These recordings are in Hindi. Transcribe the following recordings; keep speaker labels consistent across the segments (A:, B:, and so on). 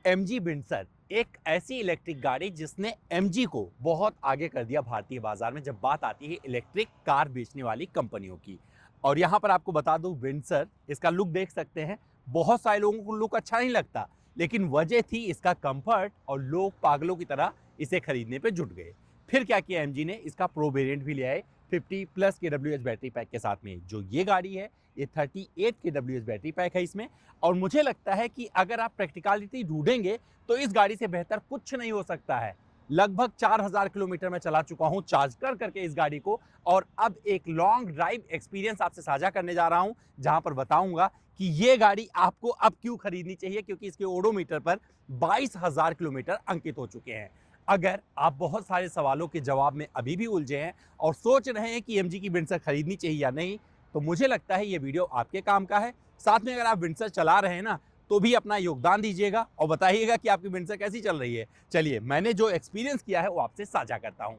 A: एमजी विंडसर एक ऐसी इलेक्ट्रिक गाड़ी जिसने एमजी को बहुत आगे कर दिया भारतीय बाजार में जब बात आती है इलेक्ट्रिक कार बेचने वाली कंपनियों की। और यहाँ पर आपको बता दूं, विंडसर इसका लुक देख सकते हैं। बहुत सारे लोगों को लुक अच्छा नहीं लगता, लेकिन वजह थी इसका कंफर्ट और लोग पागलों की तरह इसे खरीदने पे जुट गए। फिर क्या किया एमजी ने, इसका प्रो वेरिएंट भी ले आए 50+ KWH बैटरी पैक के साथ में। जो ये गाड़ी है, ये 38 KWH बैटरी पैक है इसमें। और मुझे लगता है कि अगर आप प्रैक्टिकलिटी ढूंढेंगे तो इस गाड़ी से बेहतर कुछ नहीं हो सकता है। लगभग 4000 किलोमीटर मैं चला चुका हूं चार्ज कर करके इस गाड़ी को। और अब एक लॉन्ग ड्राइव एक्सपीरियंस आपसे साझा करने जा रहा हूं, जहां पर बताऊंगा कि ये गाड़ी आपको अब क्यों खरीदनी चाहिए, क्योंकि इसके ओडोमीटर पर 22,000 किलोमीटर अंकित हो चुके हैं। अगर आप बहुत सारे सवालों के जवाब में अभी भी उलझे हैं और सोच रहे हैं कि एमजी की विंडसर खरीदनी चाहिए या नहीं, तो मुझे लगता है ये वीडियो आपके काम का है। साथ में अगर आप विंडसर चला रहे हैं ना, तो भी अपना योगदान दीजिएगा और बताइएगा कि आपकी विंडसर कैसी चल रही है। चलिए, मैंने जो एक्सपीरियंस किया है वो आपसे साझा करता हूं।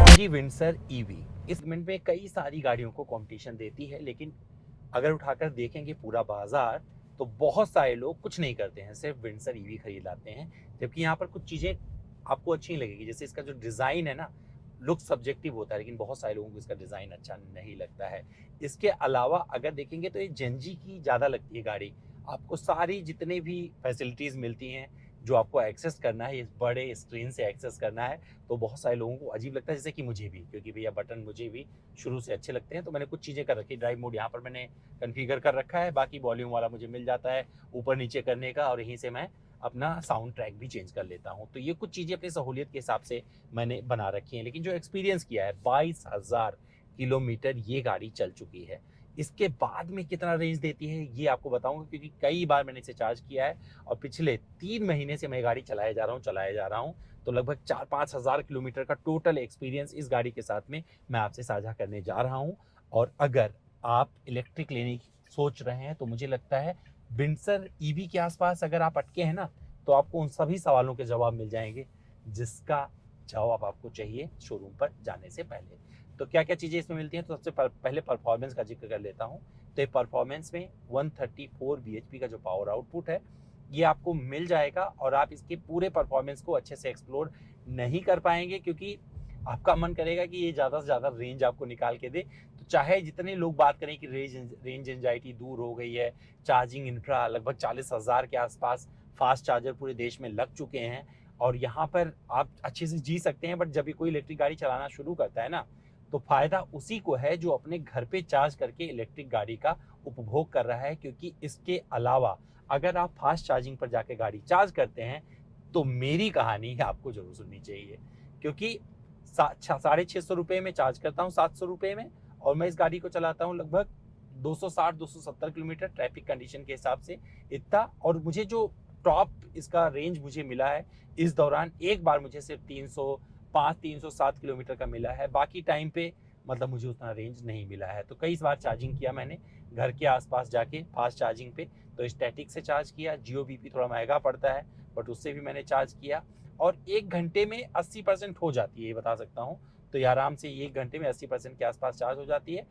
A: जी, विंडसर ईवी इस सेगमेंट में कई सारी गाड़ियों को कंपटीशन देती है, लेकिन अगर उठाकर देखेंगे पूरा बाजार, तो बहुत सारे लोग कुछ नहीं करते हैं, सिर्फ विंडसर ईवी खरीद लाते हैं। जबकि यहाँ पर कुछ चीज़ें आपको अच्छी नहीं लगेगी, जैसे इसका जो डिज़ाइन है ना, लुक सब्जेक्टिव होता है, लेकिन बहुत सारे लोगों को इसका डिज़ाइन अच्छा नहीं लगता है। इसके अलावा अगर देखेंगे तो ये जेनजी की ज़्यादा लगती है गाड़ी। आपको सारी जितने भी फैसिलिटीज़ मिलती हैं, जो आपको एक्सेस करना है, इस बड़े स्क्रीन से एक्सेस करना है, तो बहुत सारे लोगों को अजीब लगता है, जैसे कि मुझे भी, क्योंकि भैया बटन मुझे भी शुरू से अच्छे लगते हैं। तो मैंने कुछ चीज़ें कर रखी। ड्राइव मोड यहाँ पर मैंने कॉन्फ़िगर कर रखा है, बाकी वॉल्यूम वाला मुझे मिल जाता है ऊपर नीचे करने का, और यहीं से मैं अपना साउंड ट्रैक भी चेंज कर लेता हूँ। तो ये कुछ चीज़ें अपनी सहूलियत के हिसाब से मैंने बना रखी हैं। लेकिन जो एक्सपीरियंस किया है, 22,000 किलोमीटर ये गाड़ी चल चुकी है। इसके बाद में कितना रेंज देती है ये आपको बताऊंगा, क्योंकि कई बार मैंने इसे चार्ज किया है और पिछले 3 महीने से मैं गाड़ी चलाया जा रहा हूँ। तो लगभग 4-5 हज़ार किलोमीटर का टोटल एक्सपीरियंस इस गाड़ी के साथ में मैं आपसे साझा करने जा रहा हूँ। और अगर आप इलेक्ट्रिक लेने की सोच रहे हैं, तो मुझे लगता है विंडसर ईवी के आसपास अगर आप अटके हैं ना, तो आपको उन सभी सवालों के जवाब मिल जाएंगे जिसका जवाब आपको चाहिए शोरूम पर जाने से पहले। तो क्या क्या चीज़ें इसमें मिलती हैं, तो सबसे पहले परफॉर्मेंस का जिक्र कर लेता हूँ। तो ये परफॉर्मेंस में 134 bhp का जो पावर आउटपुट है, ये आपको मिल जाएगा। और आप इसके पूरे परफॉर्मेंस को अच्छे से एक्सप्लोर नहीं कर पाएंगे, क्योंकि आपका मन करेगा कि ये ज़्यादा से ज़्यादा रेंज आपको निकाल के दे। तो चाहे जितने लोग बात करें कि रेंज एंजाइटी दूर हो गई है, चार्जिंग इंफ्रा लगभग 40,000 के आसपास फास्ट चार्जर पूरे देश में लग चुके हैं, और यहाँ पर आप अच्छे से जी सकते हैं। बट जब भी कोई इलेक्ट्रिक गाड़ी चलाना शुरू करता है ना, तो फायदा उसी को है जो अपने घर पे चार्ज करके इलेक्ट्रिक गाड़ी का उपभोग कर रहा है। क्योंकि इसके अलावा अगर आप फास्ट चार्जिंग पर जाके गाड़ी चार्ज करते हैं, तो मेरी कहानी आपको जरूर सुननी चाहिए। क्योंकि 650 रुपये में चार्ज करता हूँ, 700 रुपये में, और मैं इस गाड़ी को चलाता हूँ लगभग 260-270 किलोमीटर ट्रैफिक कंडीशन के हिसाब से, इतना। और मुझे जो टॉप इसका रेंज मुझे मिला है इस दौरान, एक बार मुझे सिर्फ 307 किलोमीटर का मिला है। बाकी टाइम पे मतलब मुझे उतना रेंज नहीं मिला है। तो कई बार चार्जिंग किया मैंने घर के आसपास जाके फास्ट चार्जिंग पे। तो स्टैटिक से चार्ज किया, जियो बीपी थोड़ा महंगा पड़ता है, बट उससे भी मैंने चार्ज किया, और 1 घंटे में 80% हो जाती है, ये बता सकता हूँ। तो ये आराम से 1 घंटे में 80% के आसपास चार्ज हो जाती है।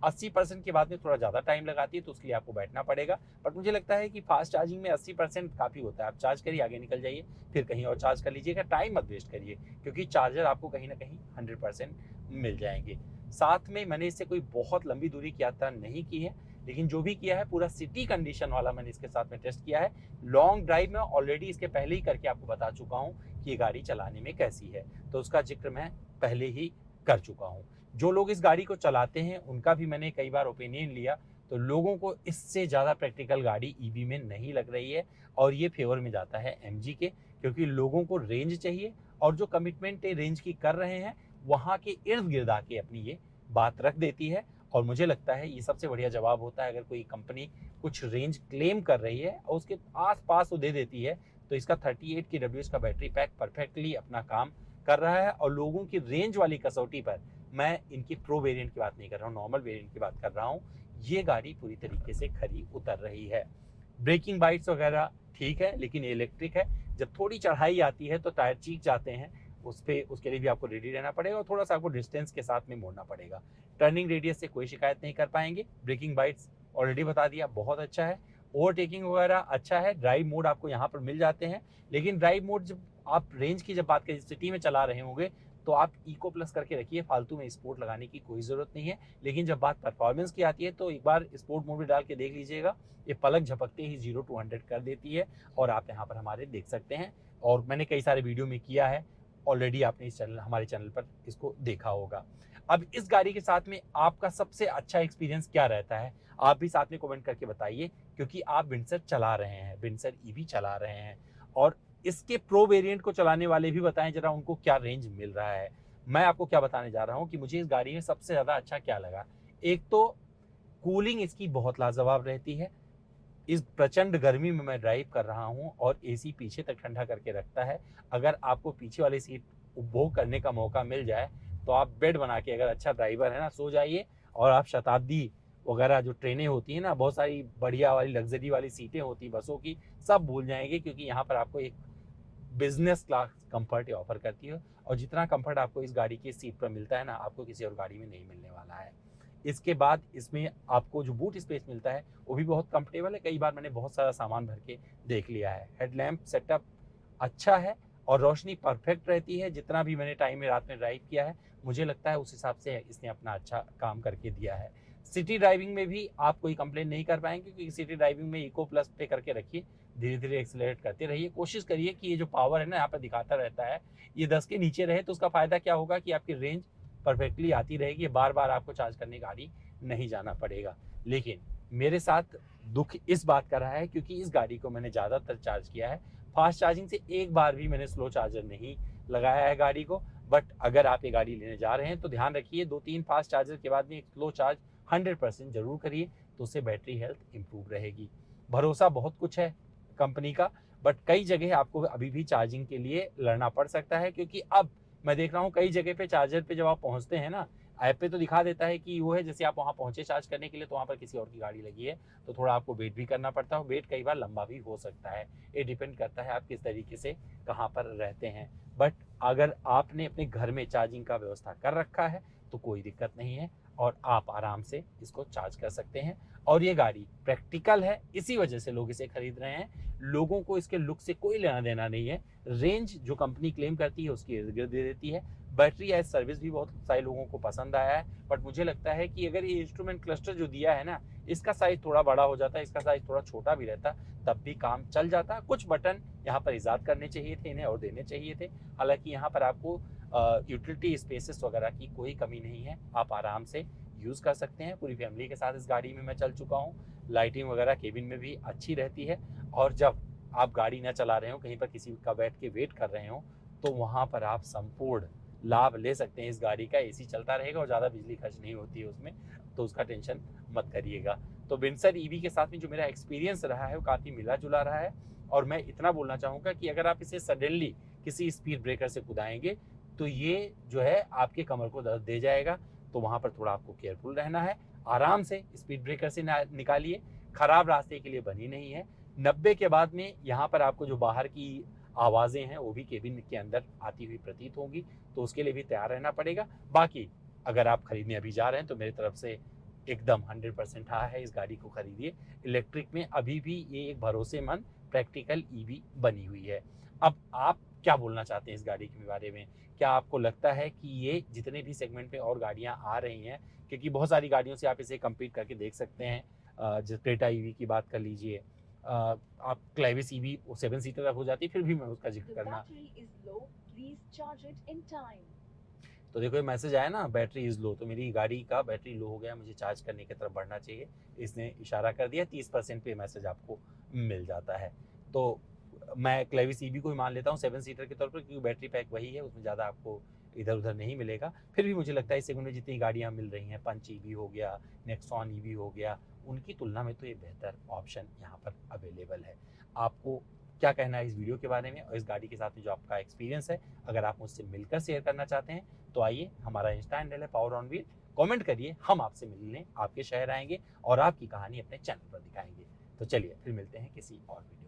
A: 80% के बाद में थोड़ा ज़्यादा टाइम लगाती है, तो उसके लिए आपको बैठना पड़ेगा। बट मुझे लगता है कि फास्ट चार्जिंग में 80% काफ़ी होता है। आप चार्ज करिए, आगे निकल जाइए, फिर कहीं और चार्ज कर लीजिएगा, टाइम मत वेस्ट करिए, क्योंकि चार्जर आपको कहीं ना कहीं 100% मिल जाएंगे। साथ में मैंने इससे कोई बहुत लंबी दूरी की यात्रा नहीं की है, लेकिन जो भी किया है पूरा सिटी कंडीशन वाला मैंने इसके साथ में टेस्ट किया है। लॉन्ग ड्राइव में ऑलरेडी इसके पहले ही करके आपको बता चुका हूँ कि ये गाड़ी चलाने में कैसी है, तो उसका जिक्र मैं पहले ही कर चुका हूँ। जो लोग इस गाड़ी को चलाते हैं उनका भी मैंने कई बार ओपिनियन लिया, तो लोगों को इससे ज़्यादा प्रैक्टिकल गाड़ी ईवी में नहीं लग रही है। और ये फेवर में जाता है एमजी के, क्योंकि लोगों को रेंज चाहिए, और जो कमिटमेंट रेंज की कर रहे हैं वहाँ के इर्द गिर्द आके अपनी ये बात रख देती है। और मुझे लगता है ये सबसे बढ़िया जवाब होता है, अगर कोई कंपनी कुछ रेंज क्लेम कर रही है और उसके आस पास वो दे देती है, तो इसका 38 KWH का बैटरी पैक परफेक्टली अपना काम कर रहा है। और लोगों की रेंज वाली कसौटी पर, मैं इनकी प्रो वेरिएंट की बात नहीं कर रहा हूँ, नॉर्मल वेरिएंट की बात कर रहा हूँ, ये गाड़ी पूरी तरीके से खरी उतर रही है। ब्रेकिंग बाइट्स वगैरह ठीक है, लेकिन इलेक्ट्रिक है, जब थोड़ी चढ़ाई आती है तो टायर चीख जाते हैं, उस पे उसके लिए भी आपको रेडी रहना पड़ेगा, और थोड़ा सा आपको डिस्टेंस के साथ में मोड़ना पड़ेगा। टर्निंग रेडियस से कोई शिकायत नहीं कर पाएंगे। ब्रेकिंग बाइट्स ऑलरेडी बता दिया, बहुत अच्छा है। ओवरटेकिंग वगैरह अच्छा है, ड्राइव मोड आपको यहाँ पर मिल जाते हैं, लेकिन ड्राइव मोड जब आप रेंज की जब बात करें, सिटी में चला रहे होंगे तो आप इको प्लस करके रखिए, फालतू में स्पोर्ट लगाने की कोई ज़रूरत नहीं है। लेकिन जब बात परफॉर्मेंस की आती है तो एक बार स्पोर्ट मोड में डाल के देख लीजिएगा, ये पलक झपकते ही 0 to 100 कर देती है, और आप यहाँ पर हमारे देख सकते हैं, और मैंने कई सारे वीडियो में किया है, ऑलरेडी आपने इस चैनल हमारे चैनल पर इसको देखा होगा। अब इस गाड़ी के साथ में आपका सबसे अच्छा एक्सपीरियंस क्या रहता है, आप भी साथ में कमेंट करके बताइए, क्योंकि आप विंडसर चला रहे हैं, विंडसर ईवी चला रहे हैं, और इसके प्रो वेरिएंट को चलाने वाले भी बताएं जरा उनको क्या रेंज मिल रहा है। मैं आपको क्या बताने जा रहा हूं कि मुझे इस गाड़ी में सबसे ज़्यादा अच्छा क्या लगा। एक तो कूलिंग इसकी बहुत लाजवाब रहती है, इस प्रचंड गर्मी में मैं ड्राइव कर रहा हूं और एसी पीछे तक ठंडा करके रखता है। अगर आपको पीछे वाली सीट उपभोग करने का मौका मिल जाए तो आप बेड बना के, अगर अच्छा ड्राइवर है ना, सो जाइए, और आप शताब्दी वगैरह जो ट्रेनें होती हैं ना, बहुत सारी बढ़िया वाली लग्जरी वाली सीटें होती बसों की, सब भूल जाएंगे, क्योंकि यहाँ पर आपको एक बिजनेस क्लास कंफर्ट ऑफर करती है, और जितना कंफर्ट आपको इस गाड़ी की सीट पर मिलता है ना, आपको किसी और गाड़ी में नहीं मिलने वाला है। इसके बाद इसमें आपको जो बूट स्पेस मिलता है वो भी बहुत कंफर्टेबल है, कई बार मैंने बहुत सारा सामान भर के देख लिया है। हेडलैम्प सेटअप अच्छा है और रोशनी परफेक्ट रहती है, जितना भी मैंने टाइम में रात में ड्राइव किया है मुझे लगता है उस हिसाब से इसने अपना अच्छा काम करके दिया है। सिटी ड्राइविंग में भी आप कोई कंप्लेन नहीं कर पाएंगे, क्योंकि सिटी ड्राइविंग में इको प्लस पे करके रखिए, धीरे धीरे एक्सेलरेट करते रहिए, कोशिश करिए कि ये जो पावर है ना यहाँ पर दिखाता रहता है, ये 10 के नीचे रहे, तो उसका फायदा क्या होगा कि आपकी रेंज परफेक्टली आती रहेगी, बार बार आपको चार्ज करने गाड़ी नहीं जाना पड़ेगा। लेकिन मेरे साथ दुख इस बात का रहा है, क्योंकि इस गाड़ी को मैंने ज़्यादातर चार्ज किया है फास्ट चार्जिंग से, एक बार भी मैंने स्लो चार्जर नहीं लगाया है गाड़ी को। बट अगर आप ये गाड़ी लेने जा रहे हैं तो ध्यान रखिए, 2-3 फास्ट चार्जर के बाद में एक स्लो चार्ज 100% जरूर करिए, तो उससे बैटरी हेल्थ इंप्रूव रहेगी। भरोसा बहुत कुछ है कंपनी का, बट कई जगह आपको अभी भी चार्जिंग के लिए लड़ना पड़ सकता है, क्योंकि अब मैं देख रहा हूँ कई जगह पे चार्जर पे जब आप पहुँचते हैं ना, ऐप पे तो दिखा देता है कि वो है, जैसे आप वहाँ पहुँचे चार्ज करने के लिए तो वहाँ पर किसी और की गाड़ी लगी है, तो थोड़ा आपको वेट भी करना पड़ता है, वेट कई बार लंबा भी हो सकता है। ये डिपेंड करता है आप किस तरीके से कहाँ पर रहते हैं। बट अगर आपने अपने घर में चार्जिंग का व्यवस्था कर रखा है तो कोई दिक्कत नहीं है, और आप आराम से इसको चार्ज कर सकते हैं। और ये गाड़ी प्रैक्टिकल है, इसी वजह से लोग इसे खरीद रहे हैं। लोगों को इसके लुक से कोई लेना देना नहीं है, रेंज जो कंपनी क्लेम करती है उसकी इर्द गिर्द दे देती है। बैटरी एज सर्विस भी बहुत सारे लोगों को पसंद आया है, बट मुझे लगता है कि अगर ये इंस्ट्रूमेंट क्लस्टर जो दिया है ना, इसका साइज थोड़ा बड़ा हो जाता, इसका साइज थोड़ा छोटा भी रहता, तब भी काम चल जाता। कुछ बटन यहाँ पर इजाद करने चाहिए थे इन्हें, और देने चाहिए थे। हालांकि यहाँ पर आपको यूटिलिटी स्पेसेस वगैरह की कोई कमी नहीं है, आप आराम से यूज़ कर सकते हैं। पूरी फैमिली के साथ इस गाड़ी में मैं चल चुका हूँ, लाइटिंग वगैरह केबिन में भी अच्छी रहती है, और जब आप गाड़ी ना चला रहे हो, कहीं पर किसी का बैठ के वेट कर रहे हो, तो वहाँ पर आप संपूर्ण लाभ ले सकते हैं इस गाड़ी का। एसी चलता रहेगा और ज़्यादा बिजली खर्च नहीं होती है उसमें, तो उसका टेंशन मत करिएगा। तो विंडसर ईवी के साथ में जो मेरा एक्सपीरियंस रहा है वो काफ़ी मिला जुला रहा है, और मैं इतना बोलना चाहूँगा कि अगर आप इसे सडनली किसी स्पीड ब्रेकर से कूदाएंगे तो ये जो है आपके कमर को दर्द दे जाएगा, तो वहाँ पर थोड़ा आपको केयरफुल रहना है। आराम से स्पीड ब्रेकर से निकालिए, खराब रास्ते के लिए बनी नहीं है। 90 के बाद में यहाँ पर आपको जो बाहर की आवाज़ें हैं वो भी केबिन के अंदर आती हुई प्रतीत होंगी, तो उसके लिए भी तैयार रहना पड़ेगा। बाकी अगर आप खरीदने अभी जा रहे हैं तो मेरी तरफ से एकदम 100% हाँ है, इस गाड़ी को खरीदिए। इलेक्ट्रिक में अभी भी ये एक भरोसेमंद प्रैक्टिकल ईवी बनी हुई है। अब आप क्या बोलना चाहते हैं इस गाड़ी के बारे में? क्या आपको लगता है कि ये जितने भी सेगमेंट में और गाड़ियां आ रही हैं, क्योंकि बहुत सारी गाड़ियों से आप इसे कंपीट करके देख सकते हैं, जैसे क्रेटा ईवी की बात कर लीजिए, आप क्लेविस ईवी 7 सीटर हो जाती है, फिर भी मैं उसका जिक्र करना। तो देखो ये मैसेज आया ना, बैटरी इज लो, तो मेरी गाड़ी का बैटरी लो हो गया, मुझे चार्ज करने की तरफ बढ़ना चाहिए, इसने इशारा कर दिया। 30% पे मैसेज आपको मिल जाता है। तो मैं क्लेविस ईवी को ही मान लेता हूँ 7 सीटर के तौर पर, क्योंकि बैटरी पैक वही है, उसमें ज़्यादा आपको इधर उधर नहीं मिलेगा। फिर भी मुझे लगता है इस सेगमेंट में जितनी गाड़ियाँ मिल रही हैं, पंच ईवी हो गया, नेक्सॉन ईवी हो गया, उनकी तुलना में तो ये बेहतर ऑप्शन यहाँ पर अवेलेबल है। आपको क्या कहना है इस वीडियो के बारे में, और इस गाड़ी के साथ में जो आपका एक्सपीरियंस है, अगर आप मुझसे मिलकर शेयर करना चाहते हैं तो आइए, हमारा इंस्टा हैंडल है पावर ऑन व्हील, कमेंट करिए, हम आपसे मिलने आपके शहर आएंगे और आपकी कहानी अपने चैनल पर दिखाएंगे। तो चलिए फिर मिलते हैं किसी और वीडियो।